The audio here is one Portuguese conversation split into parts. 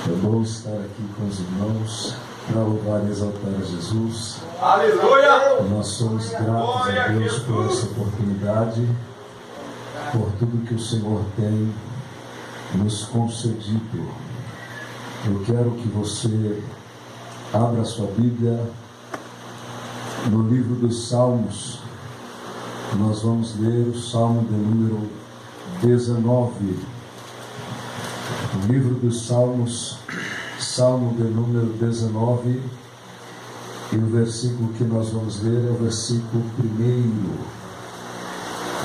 É bom estar aqui com os irmãos para louvar e exaltar a Jesus. Aleluia! Nós somos gratos a Deus por essa oportunidade, por tudo que o Senhor tem nos concedido. Eu quero que você abra a sua Bíblia no livro dos Salmos. Nós vamos ler o Salmo de número 19. O livro dos Salmos, Salmo de número 19, e o versículo que nós vamos ler é o versículo 1.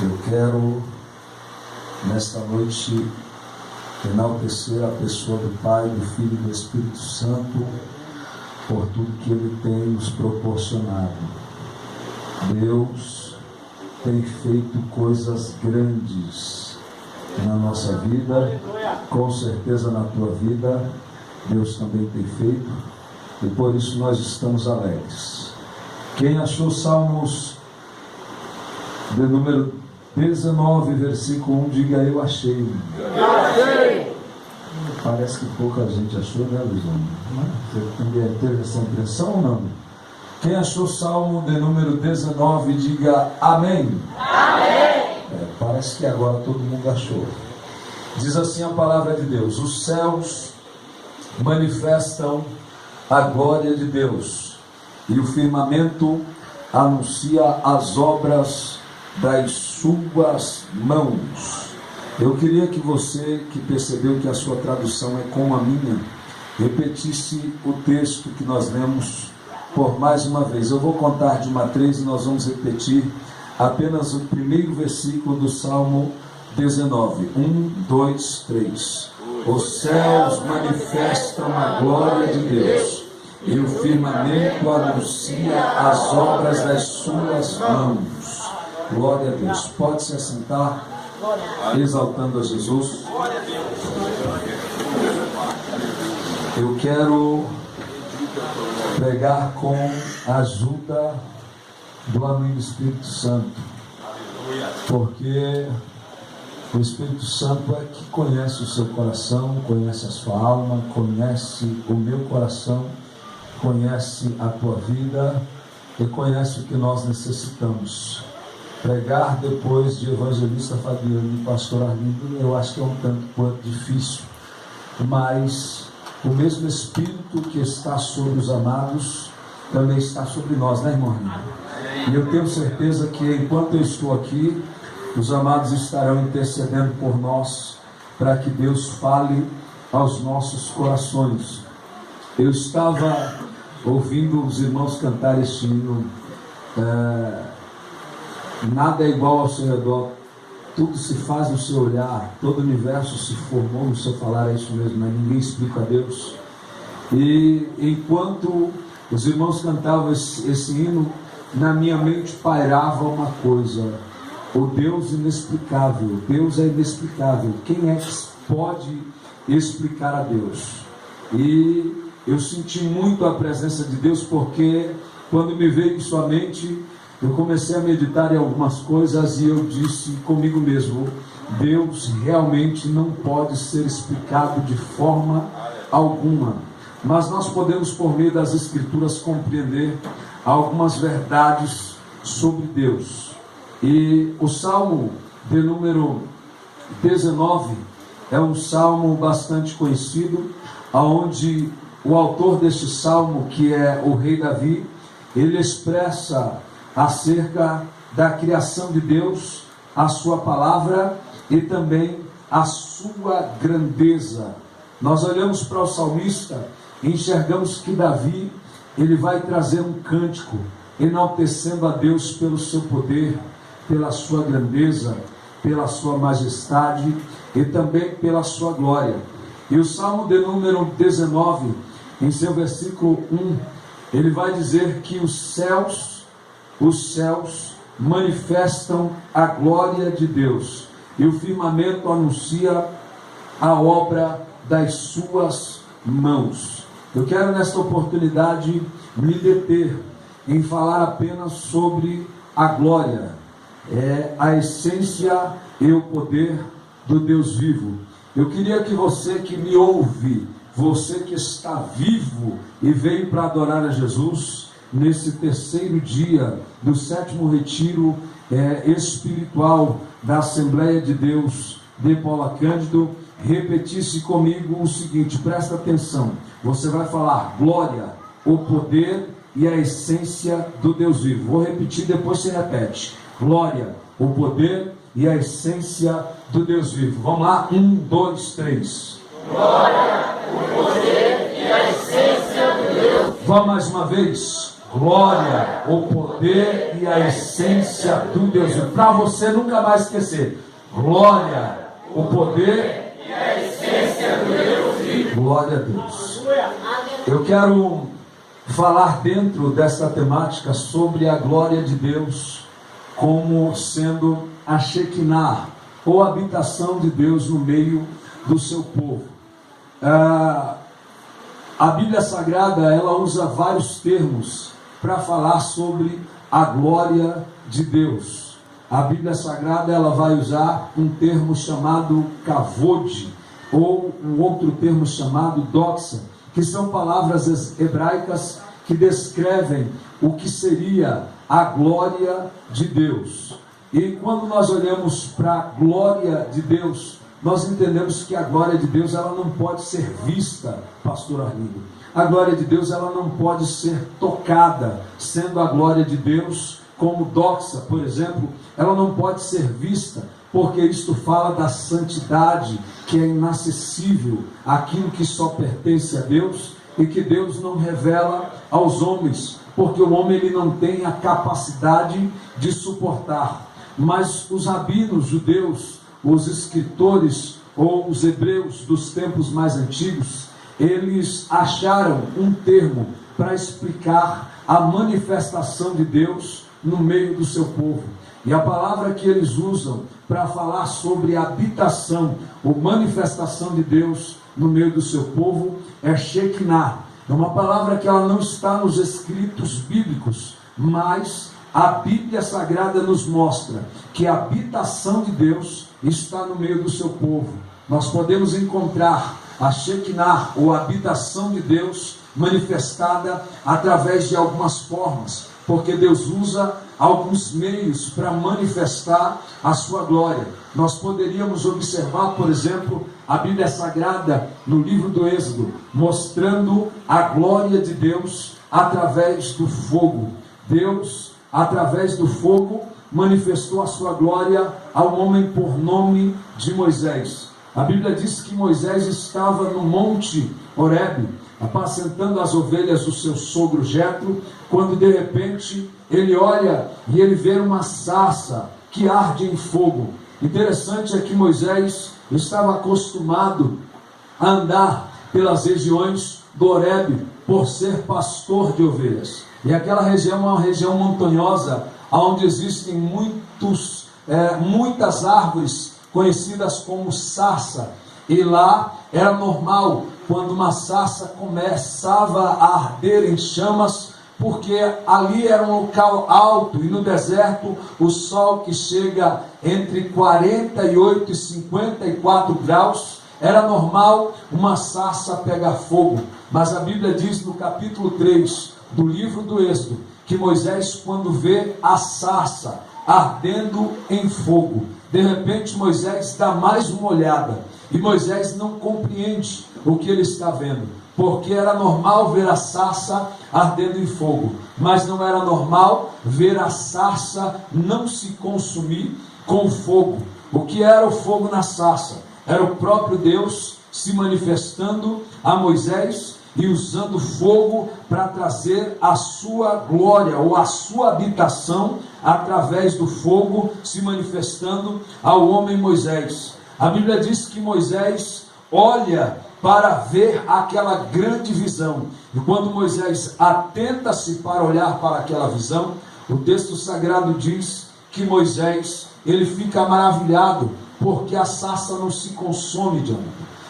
Eu quero, nesta noite, enaltecer a pessoa do Pai, do Filho e do Espírito Santo, por tudo que Ele tem nos proporcionado. Deus tem feito coisas grandes na nossa vida, com certeza na tua vida, Deus também tem feito, e por isso nós estamos alegres. Quem achou Salmos de número 19, versículo 1, diga: eu achei. Parece que pouca gente achou, né, Luizão? Você também teve essa impressão ou não? Quem achou Salmo de número 19, diga amém. Amém. Parece que agora todo mundo achou. Diz assim a palavra de Deus: os céus manifestam a glória de Deus, e o firmamento anuncia as obras das suas mãos. Eu queria que você, que percebeu que a sua tradução é como a minha, repetisse o texto que nós lemos por mais uma vez. Eu vou contar de 1 a 3 e nós vamos repetir apenas o primeiro versículo do Salmo 19. 1, 2, 3. Os céus manifestam a glória de Deus, e o firmamento anuncia as obras das suas mãos. Glória a Deus. Pode se assentar, exaltando a Jesus. Eu quero pregar com a ajuda do amigo Espírito Santo, porque o Espírito Santo é que conhece o seu coração, conhece a sua alma, conhece o meu coração, conhece a tua vida e conhece o que nós necessitamos. Pregar depois de evangelista Fabiano e pastor Arlindo, eu acho que é um tanto quanto difícil, mas o mesmo Espírito que está sobre os amados também está sobre nós, né, irmão? E eu tenho certeza que enquanto eu estou aqui, os amados estarão intercedendo por nós, para que Deus fale aos nossos corações. Eu estava ouvindo os irmãos cantar este hino, nada é igual ao seu redor, tudo se faz no seu olhar, todo o universo se formou no seu falar. É isso mesmo, né? Ninguém explica a Deus. E enquanto os irmãos cantavam esse hino, na minha mente pairava uma coisa: o Deus inexplicável. Deus é inexplicável. Quem é que pode explicar a Deus? E eu senti muito a presença de Deus, porque quando me veio em sua mente, eu comecei a meditar em algumas coisas e eu disse comigo mesmo: Deus realmente não pode ser explicado de forma alguma, mas nós podemos, por meio das Escrituras, compreender algumas verdades sobre Deus. E o Salmo de número 19 é um salmo bastante conhecido, onde o autor deste salmo, que é o rei Davi, ele expressa acerca da criação de Deus, a sua palavra e também a sua grandeza. Nós olhamos para o salmista e enxergamos que Davi, ele vai trazer um cântico enaltecendo a Deus pelo seu poder, pela sua grandeza, pela sua majestade e também pela sua glória. E o Salmo de número 19, em seu versículo 1, ele vai dizer que os céus manifestam a glória de Deus, e o firmamento anuncia a obra das suas mãos. Eu quero nesta oportunidade me deter em falar apenas sobre a glória, a essência e o poder do Deus vivo. Eu queria que você que me ouve você que está vivo e veio para adorar a Jesus, nesse terceiro dia do 7º retiro espiritual da Assembleia de Deus de Paula Cândido, repetisse comigo o seguinte, presta atenção, você vai falar glória, o poder e a essência do Deus vivo. Vou repetir, depois você repete. Glória, o poder e a essência do Deus vivo. Vamos lá? 1, 2, 3. Glória, o poder e a essência do Deus vivo. Vamos mais uma vez. Glória, o poder e a essência do Deus vivo. Para você nunca mais esquecer. Glória, o poder e a essência do Deus vivo. Glória a Deus. Eu quero falar dentro dessa temática sobre a glória de Deus como sendo a Shekinah, ou habitação de Deus no meio do seu povo. A Bíblia Sagrada, ela usa vários termos para falar sobre a glória de Deus. A Bíblia Sagrada, ela vai usar um termo chamado kavod, ou um outro termo chamado doxa, que são palavras hebraicas que descrevem o que seria a glória de Deus. E quando nós olhamos para a glória de Deus, nós entendemos que a glória de Deus, ela não pode ser vista, pastor Arlindo. A glória de Deus, ela não pode ser tocada, sendo a glória de Deus como doxa, por exemplo, ela não pode ser vista, porque isto fala da santidade, que é inacessível, aquilo que só pertence a Deus, e que Deus não revela aos homens, porque o homem ele não tem a capacidade de suportar. Mas os rabinos judeus, os escritores ou os hebreus dos tempos mais antigos, eles acharam um termo para explicar a manifestação de Deus no meio do seu povo. E a palavra que eles usam para falar sobre a habitação ou manifestação de Deus no meio do seu povo é Shekinah. É uma palavra que ela não está nos escritos bíblicos, mas a Bíblia Sagrada nos mostra que a habitação de Deus está no meio do seu povo. Nós podemos encontrar a Shekinah, ou a habitação de Deus, manifestada através de algumas formas, porque Deus usa alguns meios para manifestar a sua glória. Nós poderíamos observar, por exemplo, a Bíblia Sagrada no livro do Êxodo, mostrando a glória de Deus através do fogo. Deus, através do fogo, manifestou a sua glória ao homem por nome de Moisés. A Bíblia diz que Moisés estava no monte Horebe, apacentando as ovelhas do seu sogro Jetro, quando de repente ele olha e ele vê uma sarça que arde em fogo. Interessante é que Moisés estava acostumado a andar pelas regiões do Horebe por ser pastor de ovelhas. E aquela região é uma região montanhosa, onde existem muitas árvores conhecidas como sarça. E lá era normal, quando uma sarça começava a arder em chamas, porque ali era um local alto, e no deserto o sol que chega entre 48 e 54 graus, era normal uma sarça pegar fogo. Mas a Bíblia diz no capítulo 3 do livro do Êxodo, que Moisés, quando vê a sarça ardendo em fogo, de repente Moisés dá mais uma olhada, e Moisés não compreende o que ele está vendo, porque era normal ver a sarça ardendo em fogo, mas não era normal ver a sarça não se consumir com fogo. O que era o fogo na sarça? Era o próprio Deus se manifestando a Moisés e usando fogo para trazer a sua glória, ou a sua habitação, através do fogo se manifestando ao homem Moisés. A Bíblia diz que Moisés olha para ver aquela grande visão, e quando Moisés atenta-se para olhar para aquela visão, o texto sagrado diz que Moisés, ele fica maravilhado, porque a sarça não se consome, diante.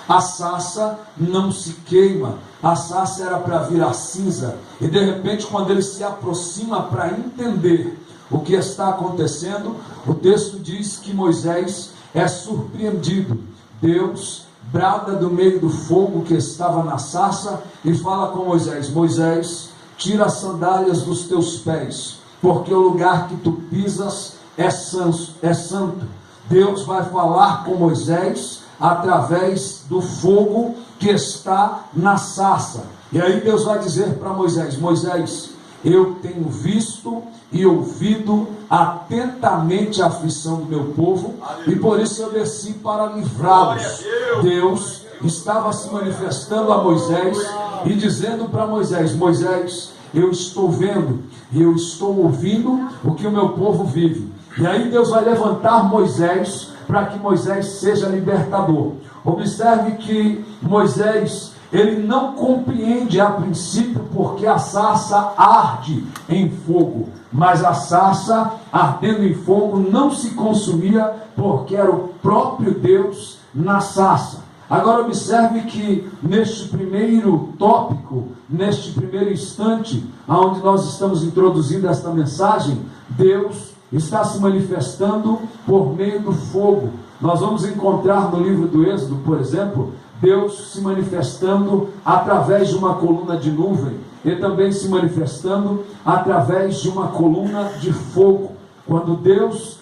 A sarça não se queima, a sarça era para virar cinza, e de repente quando ele se aproxima para entender o que está acontecendo, o texto diz que Moisés é surpreendido. Deus brada do meio do fogo que estava na sarça e fala com Moisés: Moisés, tira as sandálias dos teus pés, porque o lugar que tu pisas é santo. Deus vai falar com Moisés através do fogo que está na sarça. E aí Deus vai dizer para Moisés: Moisés, eu tenho visto e ouvido atentamente a aflição do meu povo, e por isso eu desci para livrá-los. Deus estava se manifestando a Moisés e dizendo para Moisés: Moisés, eu estou vendo e eu estou ouvindo o que o meu povo vive. E aí Deus vai levantar Moisés para que Moisés seja libertador. Observe que Moisés, ele não compreende a princípio porque a sarça arde em fogo, mas a sarça ardendo em fogo não se consumia porque era o próprio Deus na sarça. Agora observe que neste primeiro tópico, neste primeiro instante, onde nós estamos introduzindo esta mensagem, Deus está se manifestando por meio do fogo. Nós vamos encontrar no livro do Êxodo, por exemplo, Deus se manifestando através de uma coluna de nuvem, e também se manifestando através de uma coluna de fogo. Quando Deus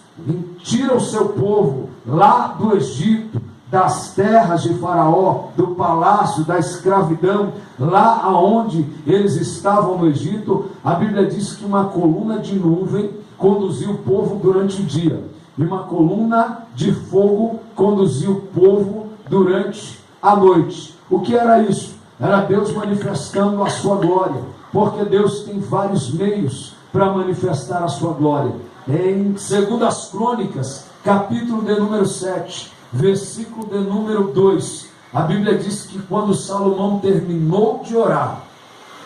tira o seu povo lá do Egito, das terras de Faraó, do palácio, da escravidão, lá aonde eles estavam no Egito, a Bíblia diz que uma coluna de nuvem conduziu o povo durante o dia, e uma coluna de fogo conduziu o povo durante a noite. O que era isso? Era Deus manifestando a sua glória, porque Deus tem vários meios para manifestar a sua glória. Em 2 Crônicas, capítulo de número 7, versículo de número 2, a Bíblia diz que quando Salomão terminou de orar,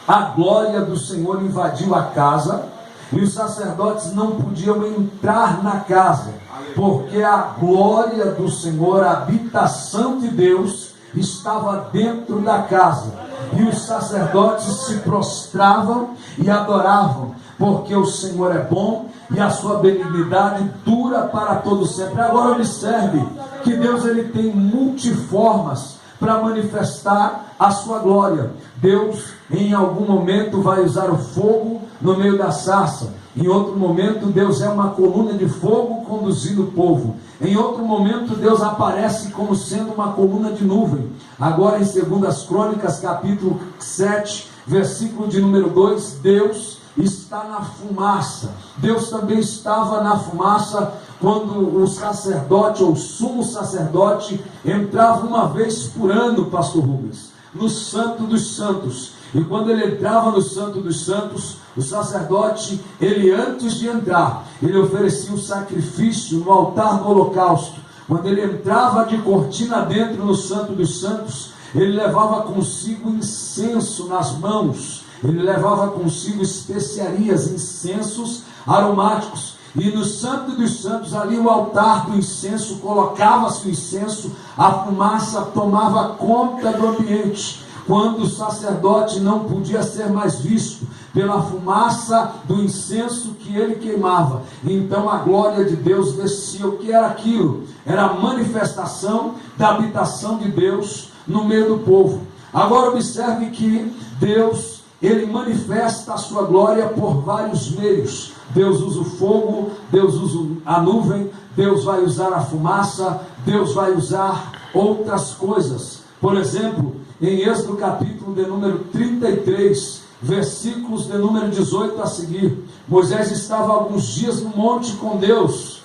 a glória do Senhor invadiu a casa, e os sacerdotes não podiam entrar na casa, porque a glória do Senhor, a habitação de Deus, estava dentro da casa, e os sacerdotes se prostravam e adoravam, porque o Senhor é bom e a sua benignidade dura para todo sempre. Agora observe que Deus, ele tem multiformas para manifestar a sua glória. Deus em algum momento vai usar o fogo no meio da sarça, em outro momento Deus é uma coluna de fogo conduzindo o povo, em outro momento Deus aparece como sendo uma coluna de nuvem. Agora em 2 Crônicas capítulo 7, versículo de número 2, Deus está na fumaça. Deus também estava na fumaça quando o sacerdote, ou o sumo sacerdote, entrava uma vez por ano, pastor Rubens, no Santo dos Santos. E quando ele entrava no Santo dos Santos, o sacerdote, ele antes de entrar, ele oferecia um sacrifício no altar do holocausto. Quando ele entrava de cortina dentro no Santo dos Santos, ele levava consigo incenso nas mãos, ele levava consigo especiarias, incensos aromáticos. E no Santo dos Santos, ali o altar do incenso, colocava-se o incenso, a fumaça tomava conta do ambiente. Quando o sacerdote não podia ser mais visto pela fumaça do incenso que ele queimava, então a glória de Deus descia. O que era aquilo? Era a manifestação da habitação de Deus no meio do povo. Agora observe que Deus, ele manifesta a sua glória por vários meios. Deus usa o fogo, Deus usa a nuvem, Deus vai usar a fumaça, Deus vai usar outras coisas. Por exemplo, em Êxodo capítulo de número 33, versículos de número 18 a seguir, Moisés estava alguns dias no monte com Deus,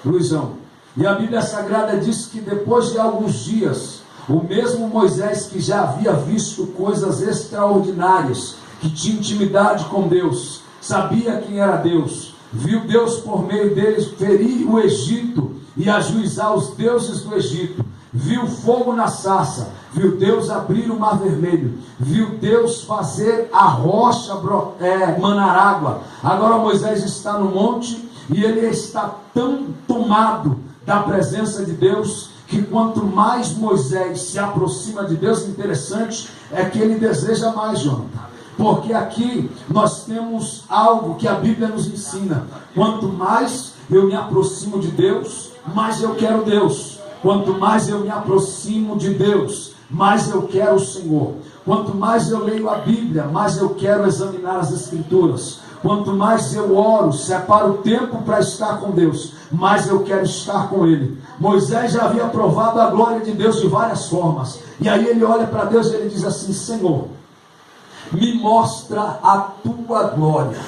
Luizão, e a Bíblia Sagrada diz que depois de alguns dias, o mesmo Moisés que já havia visto coisas extraordinárias, que tinha intimidade com Deus, sabia quem era Deus, viu Deus por meio deles ferir o Egito e ajuizar os deuses do Egito, viu fogo na sarça, viu Deus abrir o mar vermelho, viu Deus fazer a rocha manar água. Agora Moisés está no monte e ele está tão tomado da presença de Deus, que quanto mais Moisés se aproxima de Deus, interessante é que ele deseja mais, Jonathan, porque aqui nós temos algo que a Bíblia nos ensina: quanto mais eu me aproximo de Deus, mais eu quero Deus. Quanto mais eu me aproximo de Deus, mais eu quero o Senhor. Quanto mais eu leio a Bíblia, mais eu quero examinar as Escrituras. Quanto mais eu oro, separo tempo para estar com Deus, mais eu quero estar com Ele. Moisés já havia provado a glória de Deus de várias formas. E aí ele olha para Deus e ele diz assim: Senhor, me mostra a tua glória.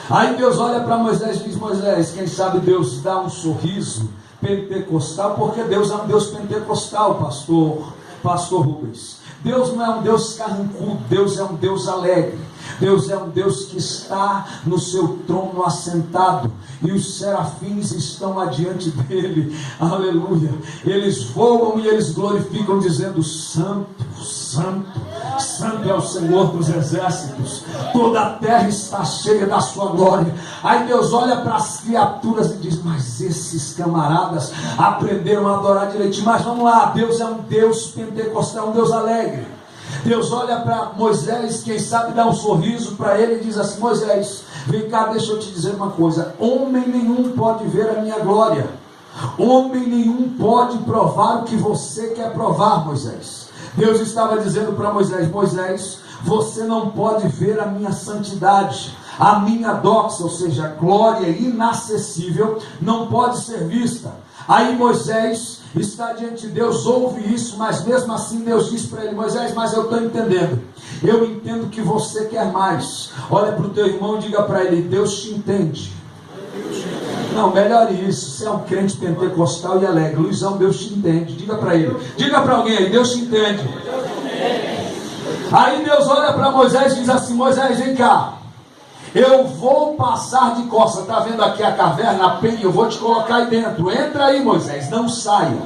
Aí Deus olha para Moisés e diz: Moisés, quem sabe Deus dá um sorriso pentecostal, porque Deus é um Deus pentecostal, pastor Rubens. Deus não é um Deus carrancudo, Deus é um Deus alegre. Deus é um Deus que está no seu trono assentado, e os serafins estão adiante dele, aleluia. Eles voam e eles glorificam, dizendo: Santo, Santo, Santo é o Senhor dos exércitos, toda a terra está cheia da sua glória. Aí Deus olha para as criaturas e diz: mas esses camaradas aprenderam a adorar direitinho. Mas vamos lá, Deus é um Deus pentecostal, um Deus alegre. Deus olha para Moisés, quem sabe dá um sorriso para ele e diz assim: Moisés, vem cá, deixa eu te dizer uma coisa. Homem nenhum pode ver a minha glória, homem nenhum pode provar o que você quer provar, Moisés. Deus estava dizendo para Moisés: Moisés, você não pode ver a minha santidade, a minha doxa, ou seja, a glória inacessível, não pode ser vista. Aí Moisés está diante de Deus, ouve isso, mas mesmo assim Deus diz para ele: Moisés, mas eu estou entendendo, eu entendo que você quer mais. Olha para o teu irmão e diga para ele: Deus te entende. Não, melhore isso. Você é um crente pentecostal e alegre. Luizão, Deus te entende. Diga para ele, diga para alguém aí: Deus te entende. Aí Deus olha para Moisés e diz assim: Moisés, vem cá, eu vou passar de costas. Está vendo aqui a caverna, a penha? Eu vou te colocar aí dentro. Entra aí, Moisés, não saia.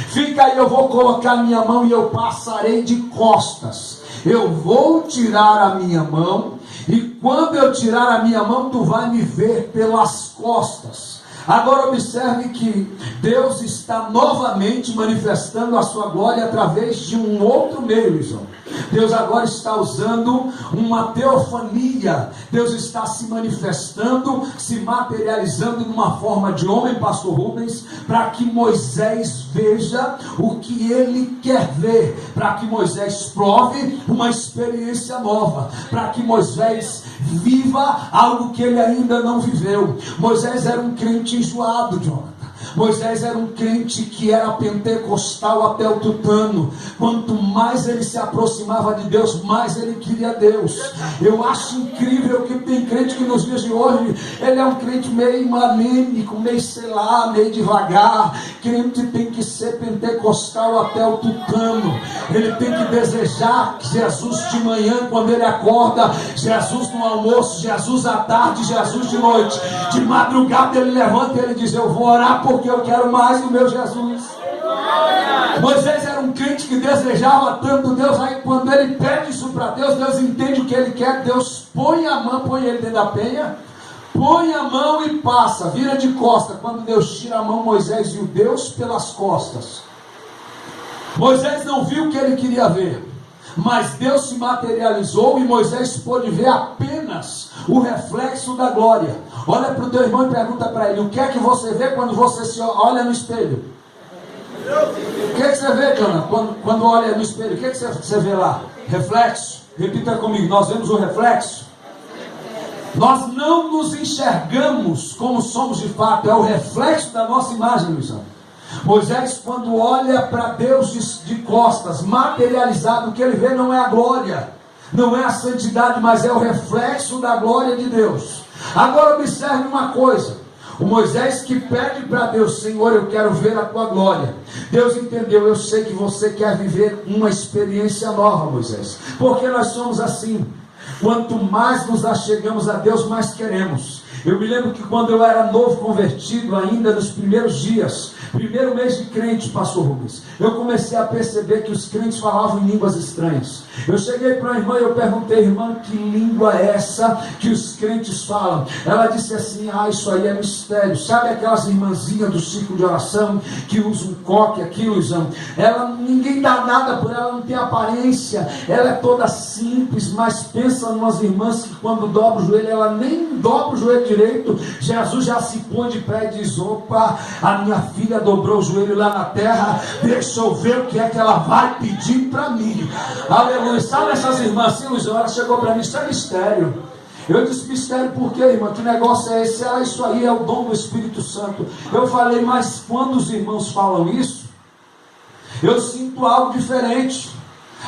Fica aí, eu vou colocar minha mão e eu passarei de costas. Eu vou tirar a minha mão, e quando eu tirar a minha mão, tu vai me ver pelas costas. Agora observe que Deus está novamente manifestando a sua glória através de um outro meio, Luizão. Deus agora está usando uma teofania. Deus está se manifestando, se materializando numa forma de homem, pastor Rubens, para que Moisés veja o que ele quer ver, para que Moisés prove uma experiência nova, para que Moisés viva algo que ele ainda não viveu. Moisés era um crente enjoado, Jonathan. Moisés era um crente que era pentecostal até o tutano. Quanto mais ele se aproximava de Deus, mais ele queria Deus. Eu acho incrível que tem crente que nos dias de hoje, ele é um crente meio anêmico, meio sei lá, meio devagar. Crente tem que ser pentecostal até o tutano. Ele tem que desejar Jesus de manhã quando ele acorda, Jesus no almoço, Jesus à tarde, Jesus de noite. De madrugada ele levanta e ele diz: eu vou orar porque eu quero mais do meu Jesus. Moisés era um crente que desejava tanto Deus. Aí quando ele pede isso para Deus, Deus entende o que ele quer. Deus põe a mão, põe ele dentro da penha, põe a mão e passa, vira de costa. Quando Deus tira a mão, Moisés viu Deus pelas costas. Moisés não viu o que ele queria ver, mas Deus se materializou e Moisés pôde ver apenas o reflexo da glória. Olha para o teu irmão e pergunta para ele: o que é que você vê quando você se olha no espelho? O que é que você vê, Jonathan, quando olha no espelho? O que é que você vê lá? Reflexo. Repita comigo: nós vemos o reflexo. Nós não nos enxergamos como somos de fato, é o reflexo da nossa imagem, Luizão. Moisés, quando olha para Deus de costas, materializado, o que ele vê não é a glória, não é a santidade, mas é o reflexo da glória de Deus. Agora observe uma coisa: o Moisés que pede para Deus: Senhor, eu quero ver a tua glória. Deus entendeu: eu sei que você quer viver uma experiência nova, Moisés, porque nós somos assim. Quanto mais nos achegamos a Deus, mais queremos. Eu me lembro que quando eu era novo convertido, ainda nos primeiros dias, primeiro mês de crente, pastor Rubens, eu comecei a perceber que os crentes falavam em línguas estranhas. Eu cheguei para a irmã e eu perguntei: irmã, que língua é essa que os crentes falam? Ela disse assim: isso aí é mistério. Sabe aquelas irmãzinhas do círculo de oração que usam um coque aqui, Luizão? Ninguém dá nada por ela, não tem aparência, ela é toda simples, mas pensa umas irmãs que quando dobra o joelho, ela nem dobra o joelho direito, Jesus já se põe de pé e diz: opa, a minha filha Bíblia, dobrou o joelho lá na terra. Deixa eu ver o que é que ela vai pedir para mim. Aleluia. Sabe essas irmãs assim, Luiz, ela chegou para mim, isso é mistério. Eu disse, mistério por quê, irmã? Que negócio é esse? Ah, isso aí é o dom do Espírito Santo. Eu falei, mas quando os irmãos falam isso, eu sinto algo diferente.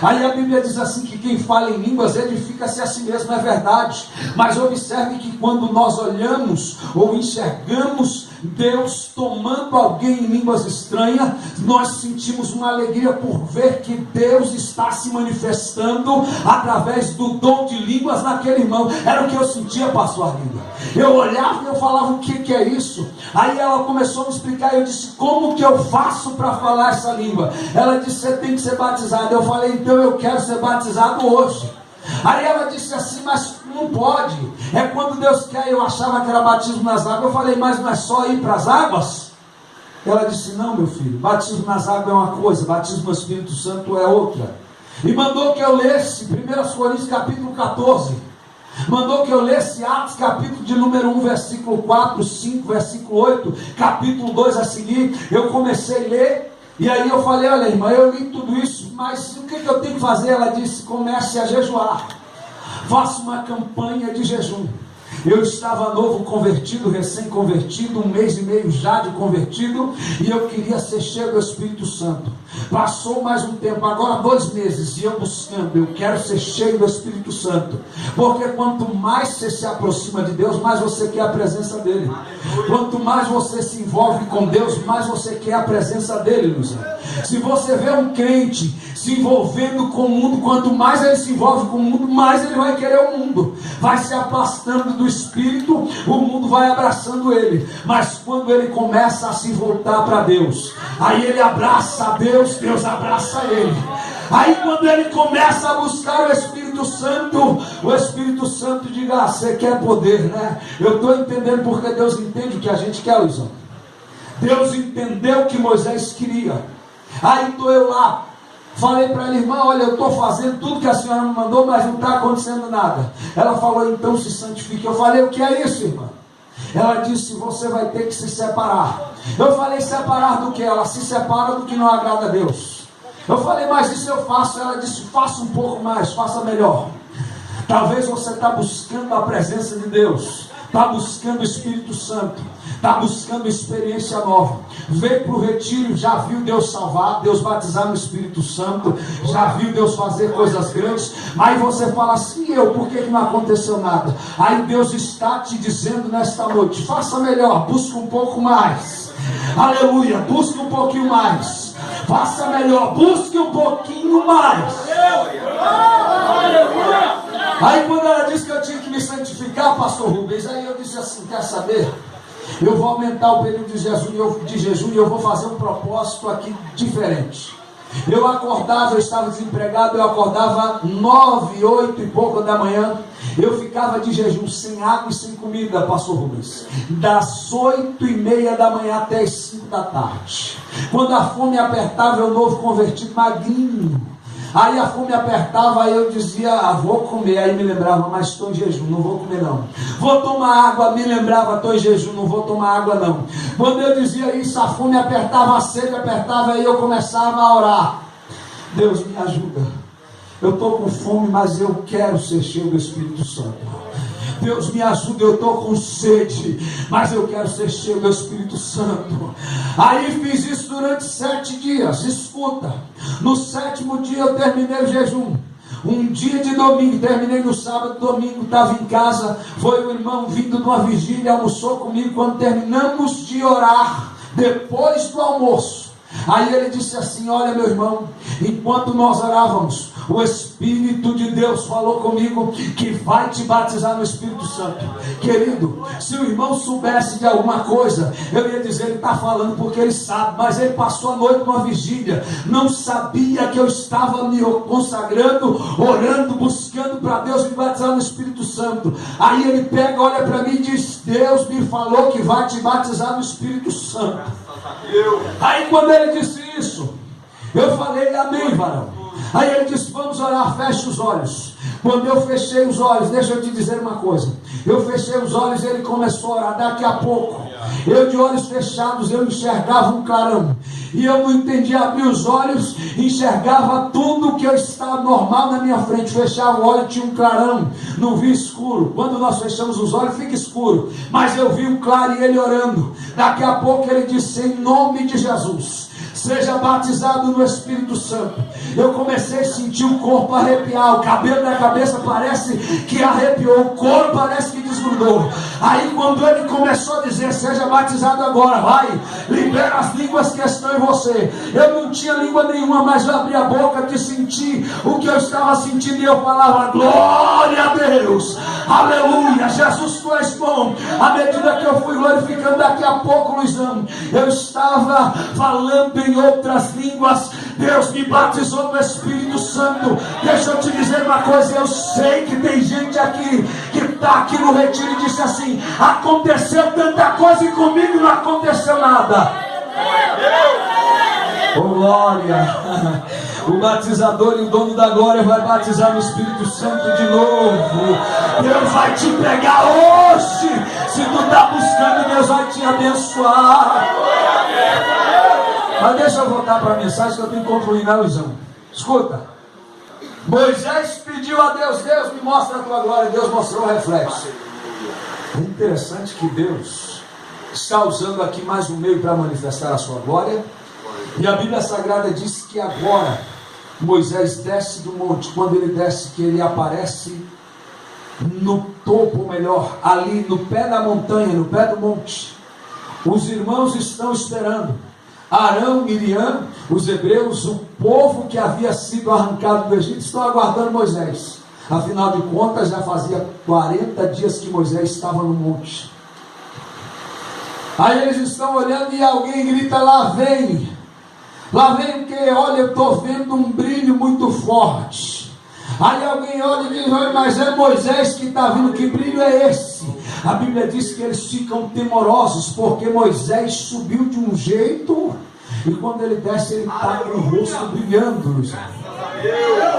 Aí a Bíblia diz assim, que quem fala em línguas edifica-se a si mesmo, é verdade. Mas observe que quando nós olhamos ou enxergamos Deus tomando alguém em línguas estranhas, nós sentimos uma alegria por ver que Deus está se manifestando através do dom de línguas naquele irmão. Era o que eu sentia, pastor Arlindo. Eu olhava e eu falava, o que é isso? Aí ela começou a me explicar, eu disse, como que eu faço para falar essa língua? Ela disse, você tem que ser batizado. Eu falei, então eu quero ser batizado hoje. Aí ela disse assim, mas não pode, é quando Deus quer. Eu achava que era batismo nas águas. Eu falei, mas não é só ir para as águas? Ela disse, não, meu filho, batismo nas águas é uma coisa, batismo no Espírito Santo é outra. E mandou que eu lesse 1 Coríntios capítulo 14, mandou que eu lesse Atos capítulo de número 1, versículo 4, 5, versículo 8, capítulo 2 a seguir. Eu comecei a ler. E aí eu falei, olha irmã, eu li tudo isso, mas o que eu tenho que fazer? Ela disse, comece a jejuar, faça uma campanha de jejum. Eu estava novo convertido, recém-convertido, 1 mês e meio já de convertido, e eu queria ser cheio do Espírito Santo. Passou mais um tempo, agora 2 meses, e eu buscando, eu quero ser cheio do Espírito Santo, porque quanto mais você se aproxima de Deus, mais você quer a presença dele. Quanto mais você se envolve com Deus, mais você quer a presença dele, Luciano. Se você vê um crente se envolvendo com o mundo, quanto mais ele se envolve com o mundo, mais ele vai querer o mundo, vai se afastando do Espírito, o mundo vai abraçando ele. Mas quando ele começa a se voltar para Deus, aí ele abraça a Deus, Deus abraça ele. Aí quando ele começa a buscar o Espírito Santo diga, você quer poder, né? Eu estou entendendo, porque Deus entende o que a gente quer, Luizão. Deus entendeu o que Moisés queria. Aí estou eu lá, falei para ela, irmã, olha, eu estou fazendo tudo que a senhora me mandou, mas não está acontecendo nada. Ela falou, então se santifique. Eu falei, o que é isso, irmã? Ela disse, você vai ter que se separar. Eu falei, separar do que? Ela se separa do que não agrada a Deus. Eu falei, mas isso eu faço. Ela disse, faça um pouco mais, faça melhor. Talvez você está buscando a presença de Deus, está buscando o Espírito Santo, está buscando experiência nova. Veio para o retiro, já viu Deus salvar, Deus batizar no Espírito Santo, já viu Deus fazer coisas grandes. Aí você fala assim, por que não aconteceu nada? Aí Deus está te dizendo nesta noite, faça melhor, busque um pouco mais. Aleluia, busque um pouquinho mais. Faça melhor, busque um pouquinho mais. Aí quando ela disse que eu tinha que me santificar, pastor Rubens, aí eu disse assim, quer saber? Eu vou aumentar o período de jejum e eu vou fazer um propósito aqui diferente. Eu acordava, eu estava desempregado, eu acordava 9, 8 e pouco da manhã. Eu ficava de jejum, sem água e sem comida, pastor Rubens, das 8h30 da manhã até as 5 da tarde. Quando a fome apertava, eu novo convertido, magrinho. Aí a fome apertava, aí eu dizia, vou comer. Aí me lembrava, mas estou em jejum, não vou comer não. Vou tomar água, me lembrava, estou em jejum, não vou tomar água não. Quando eu dizia isso, a fome apertava, a sede apertava, aí eu começava a orar. Deus me ajuda. Eu estou com fome, mas eu quero ser cheio do Espírito Santo. Deus me ajuda, eu estou com sede, mas eu quero ser cheio do Espírito Santo. Aí fiz isso durante 7 dias. Escuta, no 7º dia eu terminei o jejum. Um dia de domingo, terminei no sábado, domingo estava em casa. Foi o irmão vindo de uma vigília, almoçou comigo. Quando terminamos de orar, depois do almoço, aí ele disse assim, olha meu irmão, enquanto nós orávamos, o Espírito de Deus falou comigo que vai te batizar no Espírito Santo. Querido, se o irmão soubesse de alguma coisa, eu ia dizer, ele está falando porque ele sabe, mas ele passou a noite numa vigília, não sabia que eu estava me consagrando, orando, buscando para Deus me batizar no Espírito Santo. Aí ele pega, olha para mim e diz, Deus me falou que vai te batizar no Espírito Santo. Aí quando ele disse isso, eu falei, amém, varão. Aí ele disse, vamos orar, feche os olhos. Quando eu fechei os olhos, deixa eu te dizer uma coisa, eu fechei os olhos e ele começou a orar. Daqui a pouco Eu de olhos fechados, eu enxergava um clarão. E eu não entendia, abrir os olhos, enxergava tudo que eu estava normal na minha frente. Fechava o olho, tinha um clarão, não vi escuro. Quando nós fechamos os olhos, fica escuro. Mas eu vi um claro e ele orando. Daqui a pouco ele disse, em nome de Jesus, seja batizado no Espírito Santo. Eu comecei a sentir o corpo arrepiar, o cabelo da cabeça parece que arrepiou, o corpo parece que desgrudou. Aí quando ele começou a dizer, seja batizado agora, vai, libera as línguas que estão em você. Eu não tinha língua nenhuma, mas eu abri a boca de sentir o que eu estava sentindo, e eu falava, glória a Deus, aleluia, Jesus, tu és bom. À medida que eu fui glorificando, daqui a pouco, Luizão, eu estava falando em outras línguas. Deus me batizou no Espírito Santo. Deixa eu te dizer uma coisa, eu sei que tem gente aqui que está aqui no retiro e disse assim, aconteceu tanta coisa e comigo não aconteceu nada. Oh, glória. O batizador e o dono da glória vai batizar no Espírito Santo de novo. Deus vai te pegar hoje. Se tu está buscando, Deus vai te abençoar. Mas deixa eu voltar para a mensagem que eu tenho que concluir, né, Luizão? Escuta. Moisés pediu a Deus, Deus me mostra a tua glória. Deus mostrou o reflexo. É interessante que Deus está usando aqui mais um meio para manifestar a sua glória. E a Bíblia Sagrada diz que agora Moisés desce do monte. Quando ele desce, que ele aparece no topo, ou melhor, ali no pé da montanha, no pé do monte. Os irmãos estão esperando. Arão, Miriam, os hebreus, o povo que havia sido arrancado do Egito, estão aguardando Moisés. Afinal de contas, já fazia 40 dias que Moisés estava no monte. Aí eles estão olhando e alguém grita, lá vem. Lá vem porque, olha, eu estou vendo um brilho muito forte. Aí alguém olha e diz, mas é Moisés que está vindo, que brilho é esse? A Bíblia diz que eles ficam temorosos, porque Moisés subiu de um jeito, e quando ele desce, ele está com o rosto brilhando.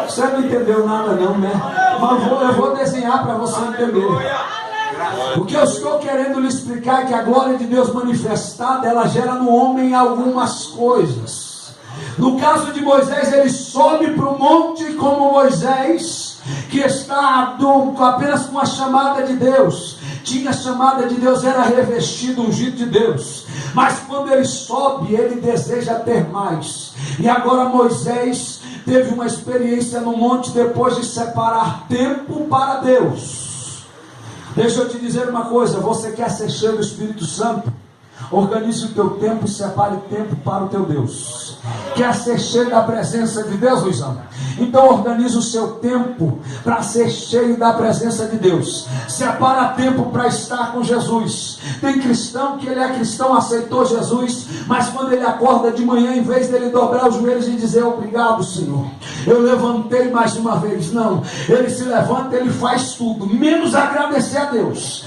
Você não entendeu nada não, né? Mas eu vou desenhar para você entender. O que eu estou querendo lhe explicar é que a glória de Deus manifestada, ela gera no homem algumas coisas. No caso de Moisés, ele sobe para o monte como Moisés, que está apenas com a chamada de Deus. Tinha a chamada de Deus, era revestido, ungido de Deus. Mas quando ele sobe, ele deseja ter mais. E agora Moisés teve uma experiência no monte depois de separar tempo para Deus. Deixa eu te dizer uma coisa, você quer ser cheio do Espírito Santo? Organize o teu tempo e separe tempo para o teu Deus. Quer ser cheio da presença de Deus, Luizão? Então organize o seu tempo para ser cheio da presença de Deus. Separa tempo para estar com Jesus. Tem cristão que ele é cristão, aceitou Jesus, mas quando ele acorda de manhã, em vez dele dobrar os joelhos e dizer obrigado, Senhor, eu levantei mais uma vez, não, ele se levanta, ele faz tudo, menos agradecer a Deus.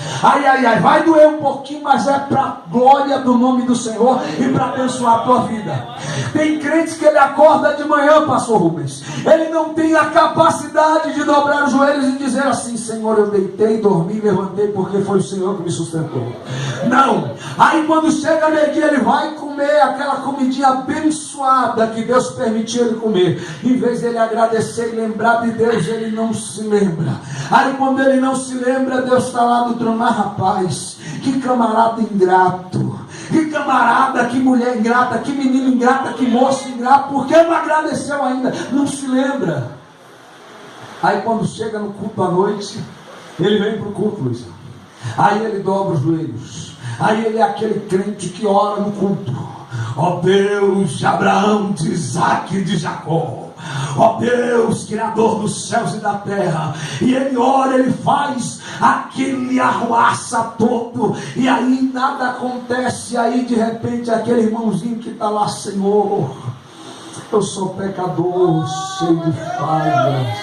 Vai doer um pouquinho, mas é para glória do nome do Senhor e para abençoar a tua vida. Tem crentes que ele acorda de manhã, pastor Rubens, ele não tem a capacidade de dobrar os joelhos e dizer assim, Senhor, eu deitei, dormi, levantei porque foi o Senhor que me sustentou. Não. Aí quando chega meio-dia, ele vai comer aquela comidinha abençoada que Deus permitiu ele comer. Em vez de ele agradecer e lembrar de Deus, ele não se lembra. Aí quando ele não se lembra, Deus está lá do trono. Rapaz, que camarada ingrato, que camarada, que mulher ingrata, que menino ingrata, que moço ingrato, porque não agradeceu ainda, não se lembra. Aí quando chega no culto à noite, ele vem para o culto, Luiz. Aí ele dobra os joelhos. Aí ele é aquele crente que ora no culto. Ó Deus de Abraão, de Isaac e de Jacó, ó Deus, Criador dos céus e da terra. E ele ora, ele faz aquele arruaça todo, e aí nada acontece. Aí de repente aquele irmãozinho que está lá, Senhor, eu sou pecador, cheio de falhas,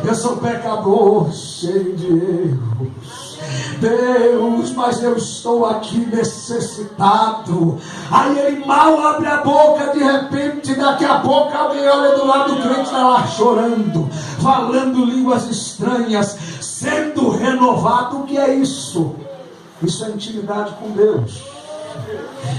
eu sou pecador, cheio de erros, Deus, mas eu estou aqui necessitado. Aí ele mal abre a boca, de repente, daqui a pouco alguém olha do lado do crente, está lá chorando, falando línguas estranhas, sendo renovado. O que é isso? Isso é intimidade com Deus.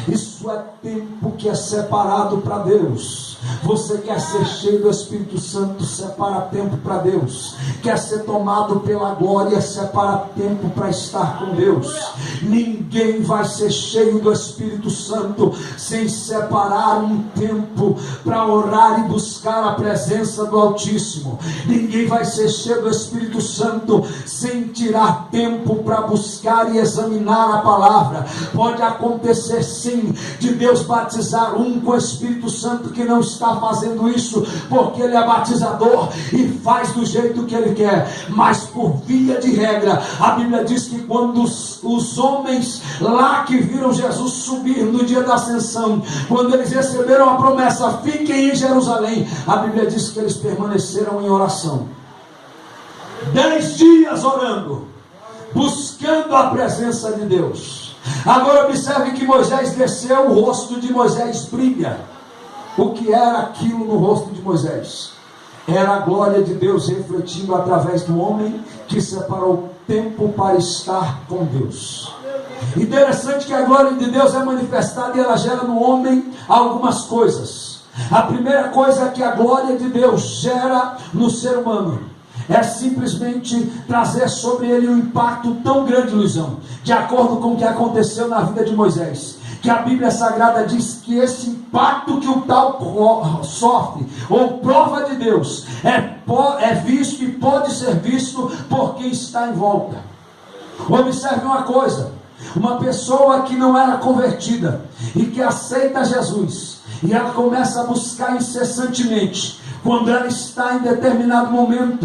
Isso é tempo que é separado para Deus. Você quer ser cheio do Espírito Santo, separa tempo para Deus. Quer ser tomado pela glória, separa tempo para estar com Deus. Ninguém vai ser cheio do Espírito Santo sem separar um tempo para orar e buscar a presença do Altíssimo. Ninguém vai ser cheio do Espírito Santo sem tirar tempo para buscar e examinar a palavra. Pode acontecer sim de Deus batizar um com o Espírito Santo que não está fazendo isso porque ele é batizador e faz do jeito que ele quer, mas por via de regra, a Bíblia diz que quando os homens lá que viram Jesus subir no dia da ascensão, quando eles receberam a promessa, fiquem em Jerusalém, a Bíblia diz que eles permaneceram em oração, 10 dias orando, buscando a presença de Deus. Agora observe que Moisés desceu, o rosto de Moisés brilha. O que era aquilo no rosto de Moisés? Era a glória de Deus refletindo através do homem que separou tempo para estar com Deus. Interessante que a glória de Deus é manifestada e ela gera no homem algumas coisas. A primeira coisa que a glória de Deus gera no ser humano é simplesmente trazer sobre ele um impacto tão grande, Luizão, de acordo com o que aconteceu na vida de Moisés, que a Bíblia Sagrada diz que esse impacto que o tal sofre, ou prova de Deus, é visto e pode ser visto por quem está em volta. Observe uma coisa: uma pessoa que não era convertida e que aceita Jesus, e ela começa a buscar incessantemente, quando ela está em determinado momento